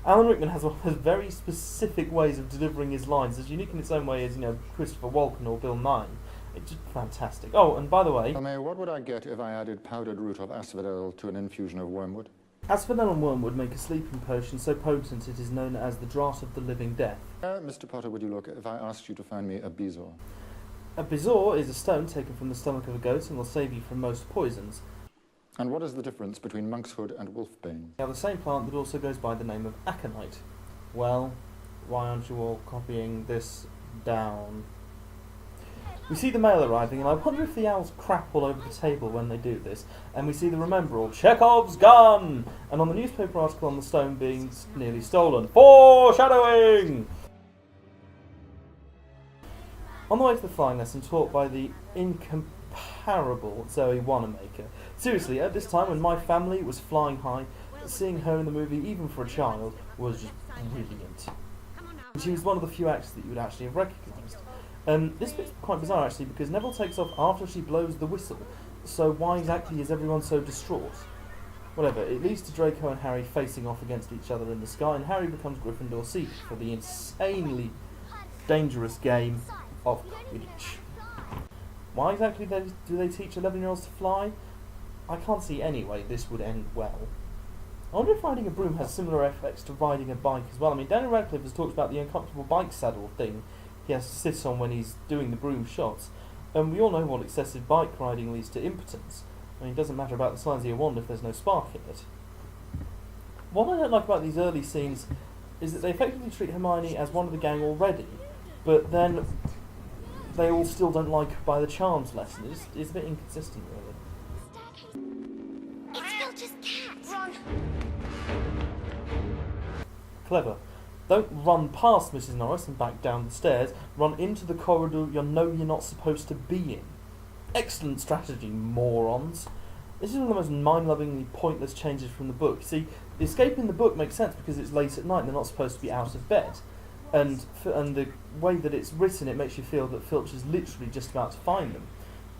Alan Rickman has one of those very specific ways of delivering his lines, as unique in its own way as, Christopher Walken or Bill Nye. It's just fantastic. Oh, and by the way... Tell me, what would I get if I added powdered root of asphodel to an infusion of wormwood? Asphodel and wormwood make a sleeping potion so potent it is known as the draught of the living death. Mr. Potter, would you look if I asked you to find me a bezoar? A bezoar is a stone taken from the stomach of a goat and will save you from most poisons. And what is the difference between monkshood and wolfbane? They are the same plant that also goes by the name of aconite. Well, why aren't you all copying this down? We see the mail arriving, and I wonder if the owls crap all over the table when they do this. And we see the remembrall, Chekhov's gun! And on the newspaper article on the stone being nearly stolen. Foreshadowing! On the way to the flying lesson, taught by the incomparable Zoe Wanamaker. Seriously, at this time when my family was flying high, seeing her in the movie, even for a child, was just brilliant. She was one of the few actors that you would actually have recognised. This bit's quite bizarre actually, because Neville takes off after she blows the whistle, so why exactly is everyone so distraught? Whatever, it leads to Draco and Harry facing off against each other in the sky, and Harry becomes Gryffindor seat for the insanely dangerous game of Quidditch. Why exactly do they teach 11-year-olds to fly? I can't see any way this would end well. I wonder if riding a broom has similar effects to riding a bike as well. I mean, Daniel Radcliffe has talked about the uncomfortable bike saddle thing he has to sit on when he's doing the broom shots. And we all know what excessive bike riding leads to impotence. I mean, it doesn't matter about the size of your wand if there's no spark in it. What I don't like about these early scenes is that they effectively treat Hermione as one of the gang already, but then they all still don't like her by the charms lesson. It's a bit inconsistent, really. It's Filch's cat! Run! Clever. Don't run past Mrs. Norris and back down the stairs. Run into the corridor you know you're not supposed to be in. Excellent strategy, morons. This is one of the most mind-lovingly pointless changes from the book. See, the escape in the book makes sense because it's late at night and they're not supposed to be out of bed. And the way that it's written, it makes you feel that Filch is literally just about to find them.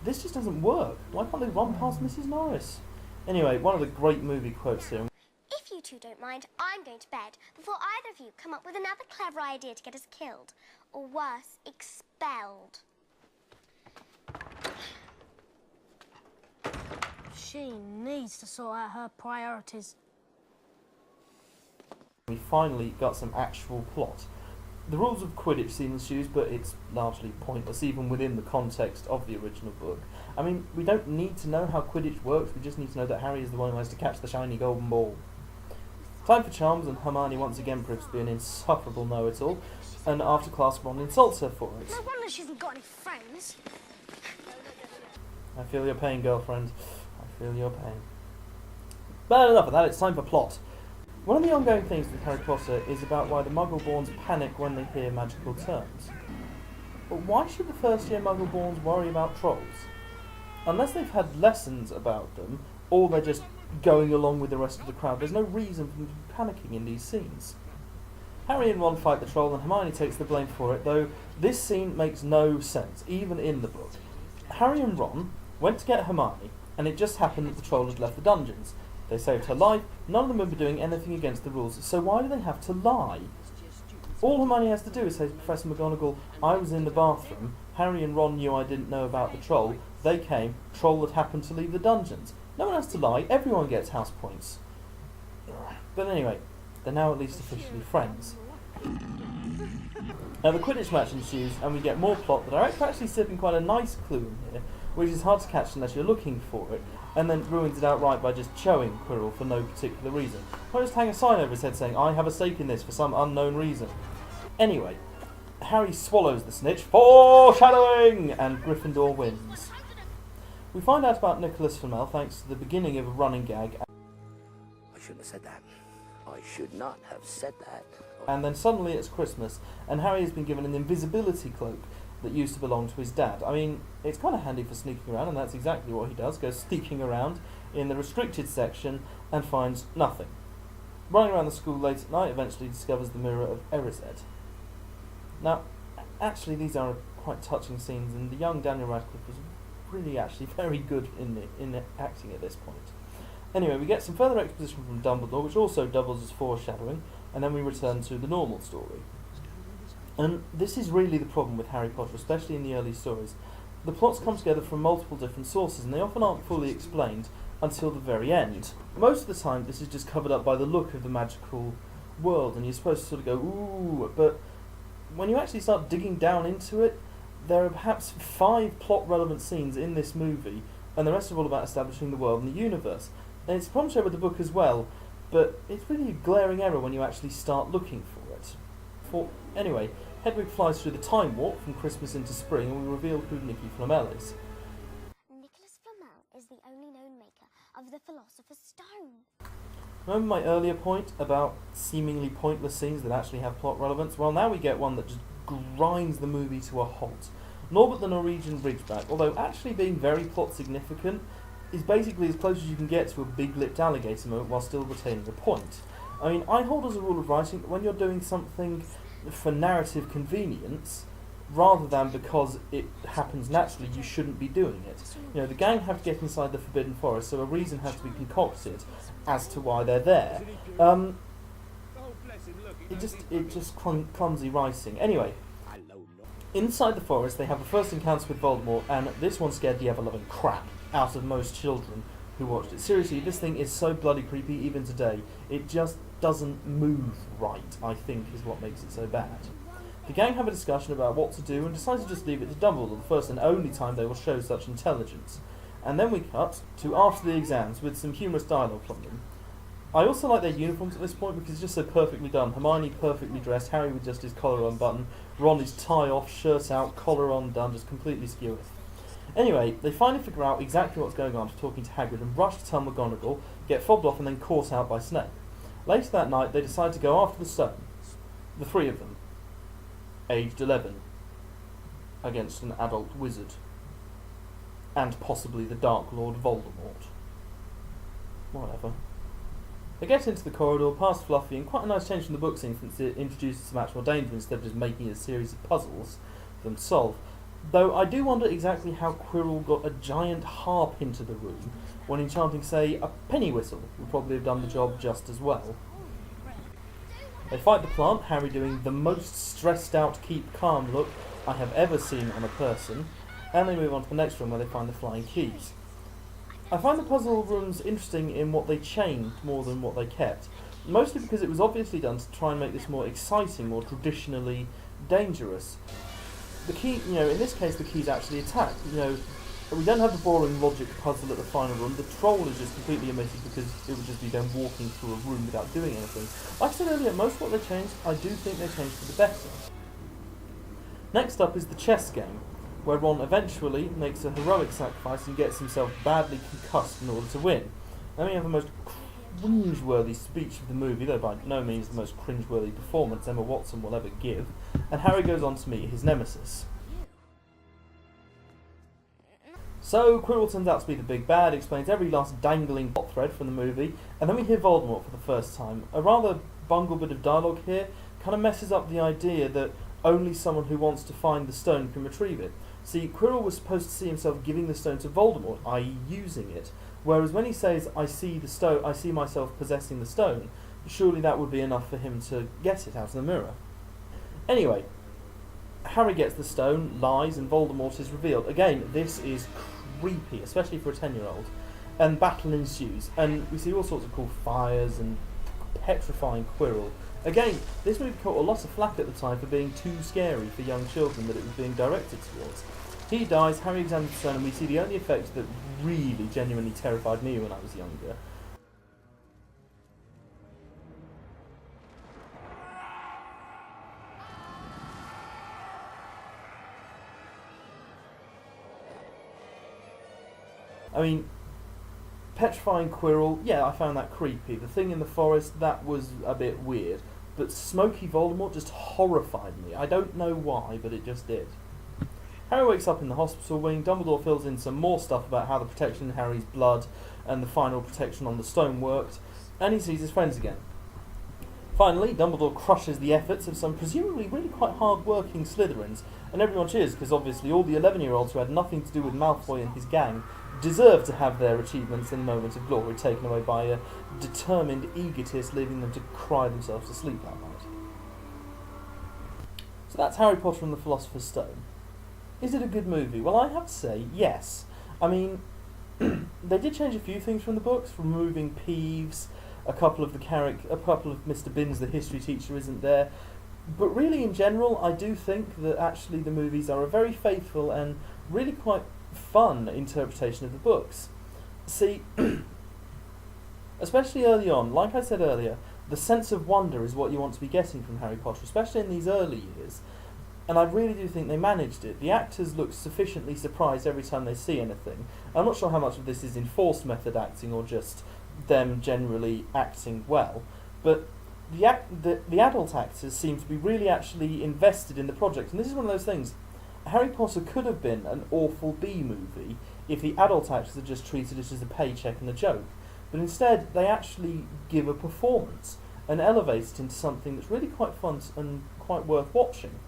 This just doesn't work. Why can't they run past Mrs. Norris? Anyway, one of the great movie quotes here. If you two don't mind, I'm going to bed before either of you come up with another clever idea to get us killed. Or worse, expelled. She needs to sort out her priorities. We finally got some actual plot. The rules of Quidditch seem ensues, but it's largely pointless, even within the context of the original book. I mean, we don't need to know how Quidditch works, we just need to know that Harry is the one who has to catch the shiny golden ball. Time for charms, and Hermione once again proves to be an insufferable know-it-all, and after class Ron insults her for it. No wonder she hasn't got any friends. I feel your pain, girlfriend. I feel your pain. But enough of that, it's time for plot. One of the ongoing things with Harry Potter is about why the Muggle-borns panic when they hear magical terms. But why should the first-year Muggle-borns worry about trolls? Unless they've had lessons about them, or they're just going along with the rest of the crowd, there's no reason for them to be panicking in these scenes. Harry and Ron fight the troll and Hermione takes the blame for it, though this scene makes no sense, even in the book. Harry and Ron went to get Hermione, and it just happened that the troll had left the dungeons. They saved her life, none of them would be doing anything against the rules, so why do they have to lie? All Hermione has to do is say to Professor McGonagall, I was in the bathroom, Harry and Ron knew I didn't know about the troll, they came, troll had happened to leave the dungeons. No one has to lie, everyone gets house points. But anyway, they're now at least officially friends. Now the Quidditch match ensues, and we get more plot. The director actually slipped in quite a nice clue in here, which is hard to catch unless you're looking for it, and then ruins it outright by just showing Quirrell for no particular reason. Why just hang a sign over his head saying, I have a stake in this for some unknown reason. Anyway, Harry swallows the snitch, foreshadowing, and Gryffindor wins. We find out about Nicholas Flamel thanks to the beginning of a running gag. I shouldn't have said that. I should not have said that. And then suddenly it's Christmas, and Harry has been given an invisibility cloak that used to belong to his dad. I mean, it's kind of handy for sneaking around, and that's exactly what he does, goes sneaking around in the restricted section and finds nothing. Running around the school late at night, eventually discovers the mirror of Erised. Now, actually these are quite touching scenes, and the young Daniel Radcliffe was really actually very good in acting at this point. Anyway, we get some further exposition from Dumbledore, which also doubles as foreshadowing, and then we return to the normal story. And this is really the problem with Harry Potter, especially in the early stories. The plots come together from multiple different sources, and they often aren't fully explained until the very end. Most of the time, this is just covered up by the look of the magical world, and you're supposed to sort of go, ooh, but when you actually start digging down into it, there are perhaps 5 plot-relevant scenes in this movie, and the rest are all about establishing the world and the universe. And it's a problem shared with the book as well, but it's really a glaring error when you actually start looking for it. Anyway, Hedwig flies through the time warp from Christmas into spring, and we reveal who Nicky Flamel is. Nicholas Flamel is the only known maker of the Philosopher's Stone. Remember my earlier point about seemingly pointless scenes that actually have plot relevance? Well, now we get one that just grinds the movie to a halt. Norbert the Norwegian Ridgeback, although actually being very plot significant, is basically as close as you can get to a big-lipped alligator moment while still retaining a point. I mean, I hold as a rule of writing that when you're doing something for narrative convenience, rather than because it happens naturally, you shouldn't be doing it. You know, the gang have to get inside the Forbidden Forest, so a reason has to be concocted as to why they're there. It just clumsy writing. Anyway, inside the forest, they have a first encounter with Voldemort, and this one scared the ever-loving crap out of most children who watched it. Seriously, this thing is so bloody creepy even today. It just doesn't move right, I think, is what makes it so bad. The gang have a discussion about what to do and decide to just leave it to Dumbledore, the first and only time they will show such intelligence. And then we cut to after the exams with some humorous dialogue from them. I also like their uniforms at this point because it's just so perfectly done. Hermione perfectly dressed, Harry with just his collar unbuttoned, Ron his tie off, shirt out, collar on done, just completely skewered. Anyway, they finally figure out exactly what's going on after talking to Hagrid and rush to tell McGonagall, get fobbed off and then caught out by Snape. Later that night, they decide to go after the stone. The 3 of them. Aged 11. Against an adult wizard. And possibly the Dark Lord Voldemort. Whatever. They get into the corridor, past Fluffy, and quite a nice change from the book scene since it introduces some actual danger instead of just making it a series of puzzles for them to solve. Though I do wonder exactly how Quirrell got a giant harp into the room when enchanting, say, a penny whistle would probably have done the job just as well. They fight the plant, Harry doing the most stressed out keep calm look I have ever seen on a person, and they move on to the next room where they find the flying keys. I find the puzzle rooms interesting in what they changed more than what they kept, mostly because it was obviously done to try and make this more exciting, more traditionally dangerous. The key, in this case the key's actually attacked. We don't have the boring logic puzzle at the final room. The troll is just completely omitted because it would just be them walking through a room without doing anything. Like I said earlier, most of what they changed, I do think they changed for the better. Next up is the chess game, where Ron eventually makes a heroic sacrifice and gets himself badly concussed in order to win. Then we have the most cringe-worthy speech of the movie, though by no means the most cringe-worthy performance Emma Watson will ever give, and Harry goes on to meet his nemesis. So, Quirrell turns out to be the big bad, explains every last dangling plot thread from the movie, and then we hear Voldemort for the first time. A rather bungled bit of dialogue here kind of messes up the idea that only someone who wants to find the stone can retrieve it. See, Quirrell was supposed to see himself giving the stone to Voldemort, i.e. using it, whereas when he says, I see myself possessing the stone, surely that would be enough for him to get it out of the mirror. Anyway, Harry gets the stone, lies, and Voldemort is revealed. Again, this is creepy, especially for a 10-year-old. And battle ensues, and we see all sorts of cool fires and petrifying Quirrell. Again, this movie caught a lot of flack at the time for being too scary for young children that it was being directed towards. He dies, Harry examines the stone, and we see the only effect that really genuinely terrified me when I was younger. I mean, petrifying Quirrell, yeah, I found that creepy. The thing in the forest, that was a bit weird. But smoky Voldemort just horrified me. I don't know why, but it just did. Harry wakes up in the hospital wing. Dumbledore fills in some more stuff about how the protection in Harry's blood and the final protection on the stone worked, and he sees his friends again. Finally, Dumbledore crushes the efforts of some presumably really quite hard-working Slytherins, and everyone cheers because obviously all the 11-year-olds who had nothing to do with Malfoy and his gang deserve to have their achievements and moments of glory taken away by a determined egotist, leaving them to cry themselves to sleep that night. So that's Harry Potter and the Philosopher's Stone. Is it a good movie? Well, I have to say, yes. I mean, they did change a few things from the books, removing Peeves, a couple of Mr. Binns, the history teacher, isn't there. But really, in general, I do think that actually the movies are a very faithful and really quite fun interpretation of the books. See, especially early on, like I said earlier, the sense of wonder is what you want to be getting from Harry Potter, especially in these early years. And I really do think they managed it. The actors look sufficiently surprised every time they see anything. I'm not sure how much of this is enforced method acting or just them generally acting well, but the adult actors seem to be really actually invested in the project. And this is one of those things. Harry Potter could have been an awful B-movie if the adult actors had just treated it as a paycheck and a joke. But instead, they actually give a performance and elevate it into something that's really quite fun and quite worth watching.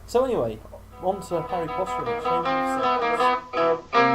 So anyway, on to Harry Potter and the Chamber of Secrets.